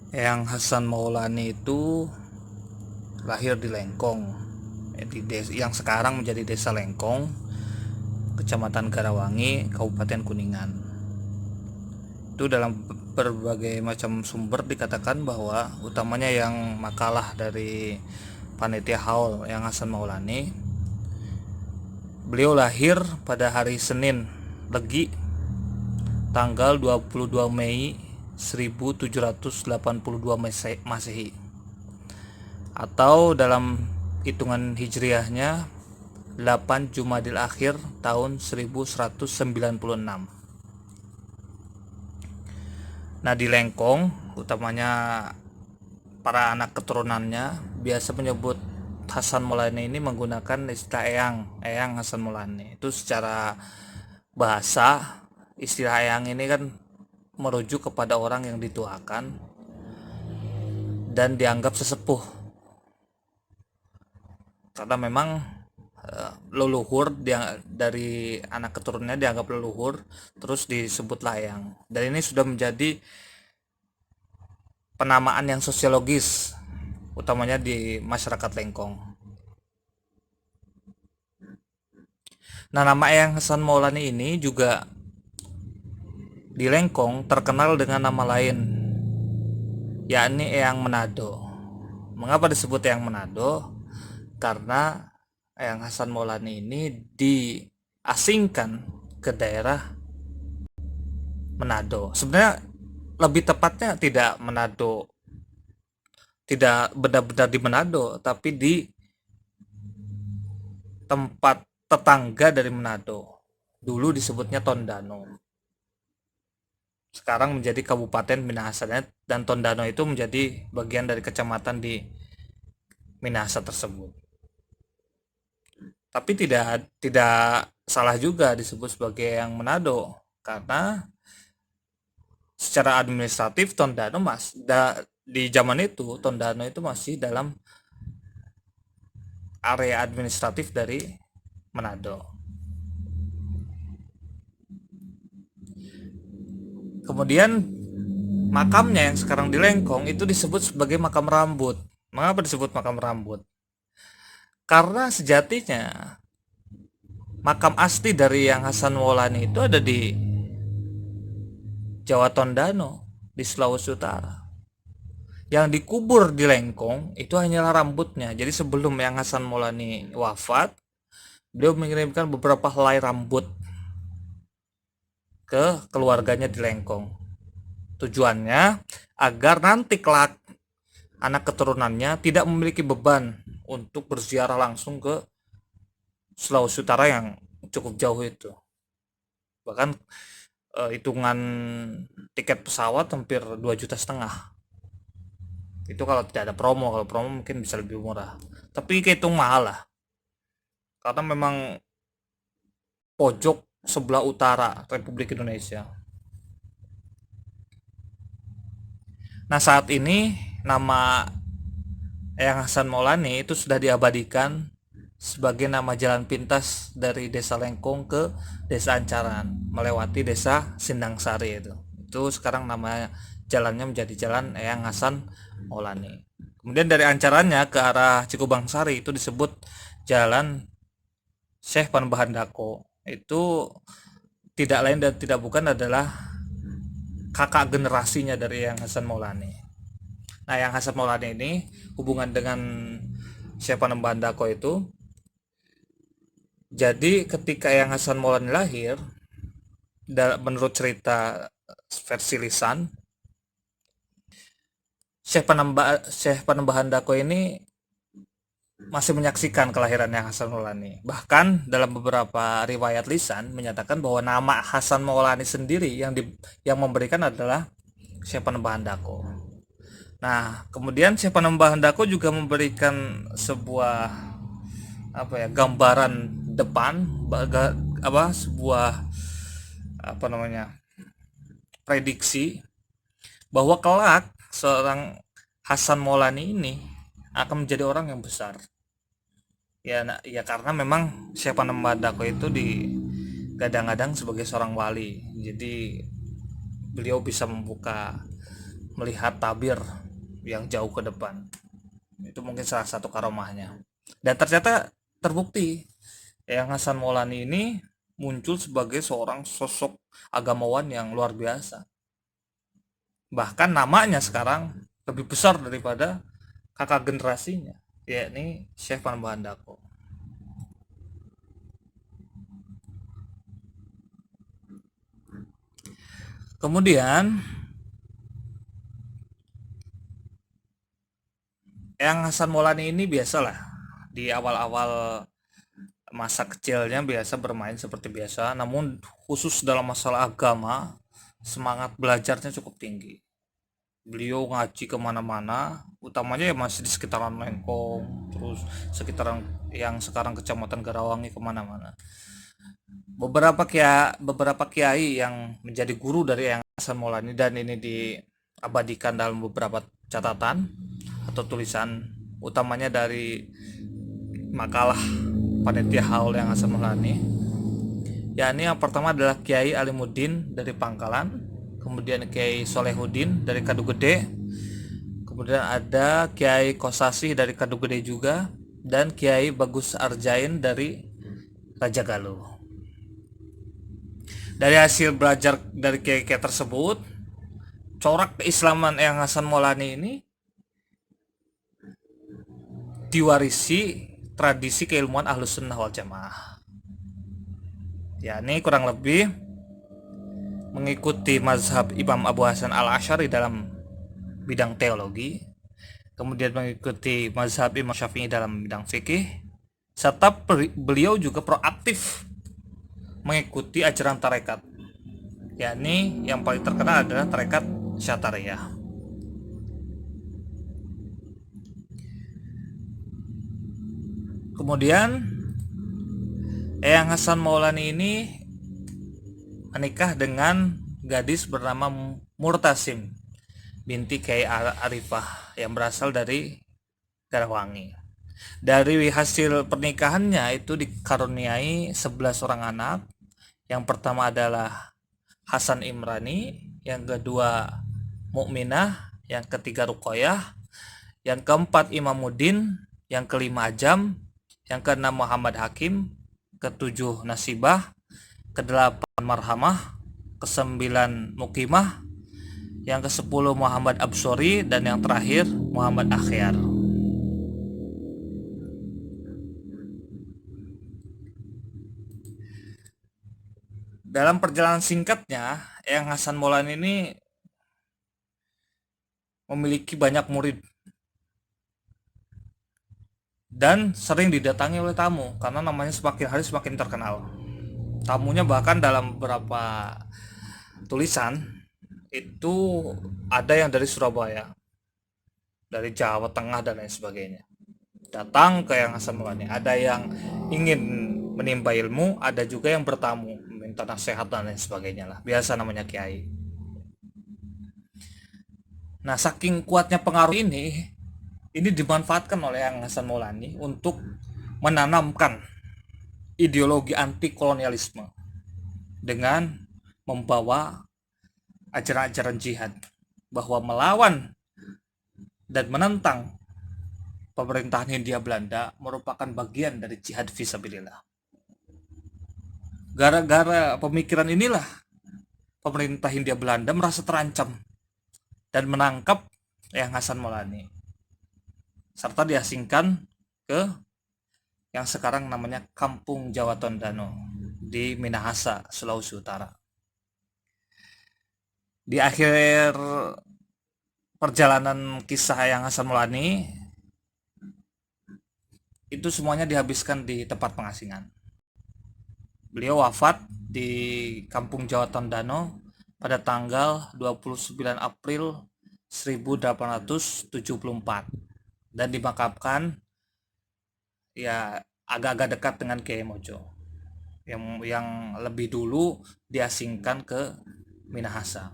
Eyang Hasan Maulani itu lahir di Lengkong, yang sekarang menjadi Desa Lengkong, Kecamatan Garawangi, Kabupaten Kuningan. Itu dalam berbagai macam sumber dikatakan bahwa utamanya yang makalah dari Panitia Haul Eyang Hasan Maulani, beliau lahir pada hari Senin Legi tanggal 22 Mei 1782 Masehi, atau dalam hitungan hijriahnya 8 Jumadil Akhir tahun 1196. Nah, di Lengkong utamanya para anak keturunannya biasa menyebut Hasan Maulani ini menggunakan istilah Eyang Hasan Maulani. Itu secara bahasa, istilah Eyang ini kan merujuk kepada orang yang dituakan dan dianggap sesepuh, karena memang leluhur dari anak keturunannya dianggap leluhur, terus disebutlah Eyang. Dan ini sudah menjadi penamaan yang sosiologis utamanya di masyarakat Lengkong. Nah, nama Eyang Hasan Maulani ini juga di Lengkong terkenal dengan nama lain, yakni Eyang Manado. Mengapa disebut Eyang Manado? Karena Eyang Hasan Maulani ini diasingkan ke daerah Manado. Sebenarnya lebih tepatnya tidak Manado, tidak benar-benar di Manado, tapi di tempat tetangga dari Manado. Dulu disebutnya Tondano. Sekarang menjadi Kabupaten Minahasa, dan Tondano itu menjadi bagian dari kecamatan di Minahasa tersebut. Tapi tidak salah juga disebut sebagai yang Manado, karena secara administratif Tondano di zaman itu Tondano itu masih dalam area administratif dari Manado. Kemudian makamnya yang sekarang di Lengkong itu disebut sebagai makam rambut. Mengapa disebut makam rambut? Karena sejatinya makam asli dari Yang Hasan Maulani itu ada di Jawa Tondano, di Sulawesi Utara. Yang dikubur di Lengkong itu hanyalah rambutnya. Jadi sebelum Yang Hasan Maulani wafat, beliau mengirimkan beberapa helai rambut ke keluarganya di Lengkong. Tujuannya agar nanti kelak anak keturunannya tidak memiliki beban untuk berziarah langsung ke Sulawesi Utara yang cukup jauh itu. Bahkan hitungan tiket pesawat hampir 2,5 juta. Itu kalau tidak ada promo. Kalau promo mungkin bisa lebih murah, tapi kehitung mahal lah, karena memang pojok sebelah utara Republik Indonesia. Nah, saat ini nama Eyang Hasan Maulani itu sudah diabadikan sebagai nama jalan pintas dari Desa Lengkong ke Desa Ancaran melewati Desa Sindang Sari. Itu sekarang nama jalannya menjadi Jalan Eyang Hasan Maulani. Kemudian dari Ancarannya ke arah Cikubang Sari itu disebut Jalan Syekh Panembahan Dako. Itu tidak lain dan tidak bukan adalah kakak generasinya dari Eyang Hasan Maulani. Nah, Eyang Hasan Maulani ini hubungan dengan Syekh Panembahan Dako itu, jadi ketika Eyang Hasan Maulani lahir, menurut cerita versi lisan, Syekh Panembahan Dako ini masih menyaksikan kelahiran Eyang Hasan Maulani. Bahkan dalam beberapa riwayat lisan menyatakan bahwa nama Hasan Maulani sendiri yang memberikan adalah Syekh Panembahan Dako. Nah, kemudian Syekh Panembahan Dako juga memberikan sebuah gambaran depan, sebuah prediksi bahwa kelak seorang Hasan Maulani ini akan menjadi orang yang besar. Ya karena memang Syekh Panembahan Dako itu digadang-gadang sebagai seorang wali. Jadi beliau bisa membuka melihat tabir yang jauh ke depan. Itu mungkin salah satu karomahnya. Dan ternyata terbukti Eyang Hasan Maulani ini muncul sebagai seorang sosok agamawan yang luar biasa. Bahkan namanya sekarang lebih besar daripada kakak generasinya, yakni Syekh Panambah Handako. Kemudian Eyang Hasan Maulani ini biasalah di awal-awal masa kecilnya biasa bermain seperti biasa, namun khusus dalam masalah agama semangat belajarnya cukup tinggi. Beliau ngaji kemana-mana, utamanya ya masih di sekitaran Lengkong, terus sekitaran yang sekarang Kecamatan Garawangi, kemana-mana. Beberapa kiai yang menjadi guru dari Eyang Hasan Maulani, dan ini diabadikan dalam beberapa catatan atau tulisan, utamanya dari makalah panitia haul Eyang Hasan Maulani. Yakni yang pertama adalah Kiai Alimuddin dari Pangkalan, kemudian Kiai Solehuddin dari Kadugede, kemudian ada Kiai Kosasih dari Kadugede juga, dan Kiai Bagus Arjain dari Raja Galuh. Dari hasil belajar dari kiai-kiai tersebut, corak keislaman Eyang Hasan Maulani ini diwarisi tradisi keilmuan Ahlus Sunnah wal Jamaah. Yakni kurang lebih mengikuti mazhab Imam Abu Hasan al-Asy'ari dalam bidang teologi, kemudian mengikuti mazhab Imam Syafi'i dalam bidang fikih, serta beliau juga proaktif mengikuti ajaran tarekat, yakni yang paling terkenal adalah tarekat Syatariyah. Kemudian Eyang Hasan Maulani ini menikah dengan gadis bernama Murtasim binti Kiai Arifah yang berasal dari Garawangi. Dari hasil pernikahannya itu dikaruniai 11 orang anak. Yang pertama adalah Hasan Imrani, yang kedua Mukminah, yang ketiga Ruqayyah, yang keempat Imamuddin, yang kelima Ajam, yang keenam Muhammad Hakim, ketujuh Nasibah, kedelapan Marhamah, kesembilan Mukimah, yang ke-10 Muhammad Absori, dan yang terakhir Muhammad Akhyar. Dalam perjalanan singkatnya, Eyang Hasan Maulani ini memiliki banyak murid dan sering didatangi oleh tamu karena namanya semakin hari semakin terkenal. Tamunya bahkan dalam beberapa tulisan itu ada yang dari Surabaya, dari Jawa Tengah, dan lain sebagainya, datang ke Eyang Hasan Maulani. Ada yang ingin menimba ilmu, ada juga yang bertamu minta nasihat dan lain sebagainya lah, biasa namanya kiai. Nah, saking kuatnya pengaruh ini dimanfaatkan oleh Eyang Hasan Maulani untuk menanamkan ideologi anti kolonialisme dengan membawa ajaran-ajaran jihad, bahwa melawan dan menentang pemerintahan Hindia Belanda merupakan bagian dari jihad fisabilillah. Gara-gara pemikiran inilah pemerintah Hindia Belanda merasa terancam dan menangkap Eyang Hasan Maulani serta diasingkan ke yang sekarang namanya Kampung Jawa Tondano di Minahasa, Sulawesi Utara. Di akhir perjalanan kisah Eyang Hasan Maulani itu semuanya dihabiskan di tempat pengasingan. Beliau wafat di Kampung Jawa Tondano pada tanggal 29 April 1874 dan dimakamkan ya agak-agak dekat dengan Kiai Mojo yang lebih dulu diasingkan ke Minahasa.